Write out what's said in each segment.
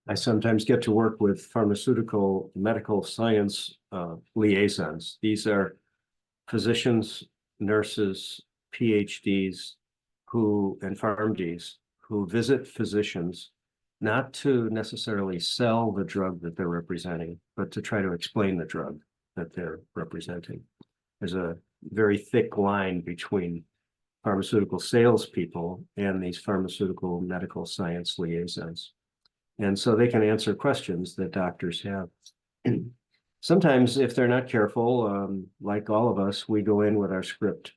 I sometimes get to work with pharmaceutical medical science liaisons. These are physicians, nurses, PhDs and PharmDs who visit physicians not to necessarily sell the drug that they're representing, but to try to explain the drug that they're representing. There's a very thick line between pharmaceutical salespeople and these pharmaceutical medical science liaisons. And so they can answer questions that doctors have. Sometimes, if they're not careful, like all of us, we go in with our script.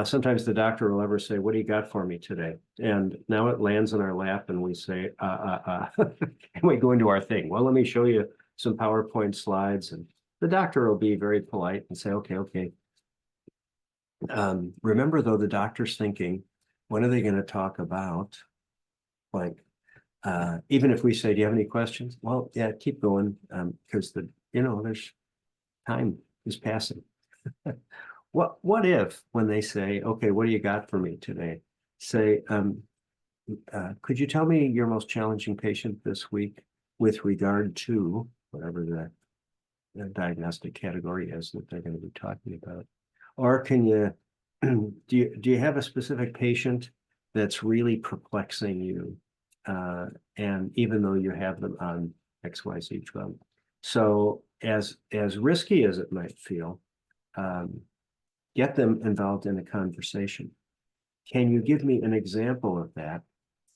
Sometimes the doctor will ever say, "What do you got for me today?" And now it lands in our lap and we say, and we go into our thing. Well, let me show you some PowerPoint slides. And the doctor will be very polite and say, okay. Remember, though, the doctor's thinking, when are they going to talk about? Like, even if we say, "Do you have any questions?" Well, yeah, keep going, because there's time is passing. What if when they say, "Okay, what do you got for me today?" Say, could you tell me your most challenging patient this week with regard to whatever the diagnostic category is that they're going to be talking about? Or can you, do you have a specific patient that's really perplexing you? And even though you have them on XYZ drug. So as risky as it might feel, get them involved in a conversation. Can you give me an example of that?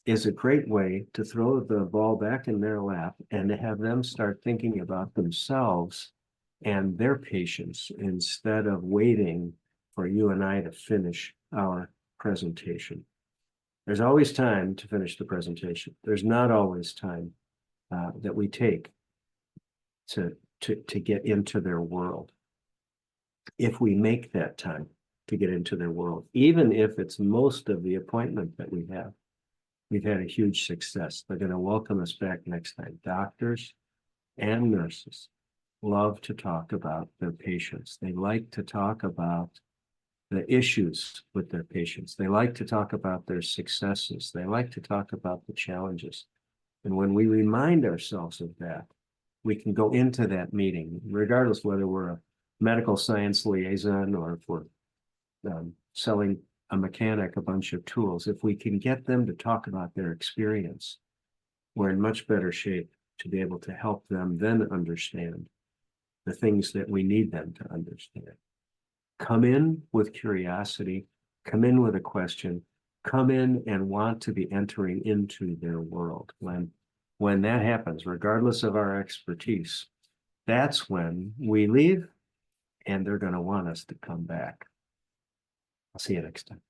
Is a great way to throw the ball back in their lap and to have them start thinking about themselves and their patients instead of waiting for you and I to finish our presentation. There's always time to finish the presentation. There's not always time that we take to get into their world. If we make that time to get into their world, even if it's most of the appointment that we have, we've had a huge success. They're going to welcome us back next time. Doctors and nurses love to talk about their patients. They like to talk about the issues with their patients. They like to talk about their successes. They like to talk about the challenges. And when we remind ourselves of that, we can go into that meeting, regardless whether we're a medical science liaison or if we're selling a mechanic a bunch of tools. If we can get them to talk about their experience, we're in much better shape to be able to help them then understand the things that we need them to understand. Come in with curiosity, come in with a question, come in and want to be entering into their world. When that happens, regardless of our expertise, that's when we leave and they're going to want us to come back. I'll see you next time.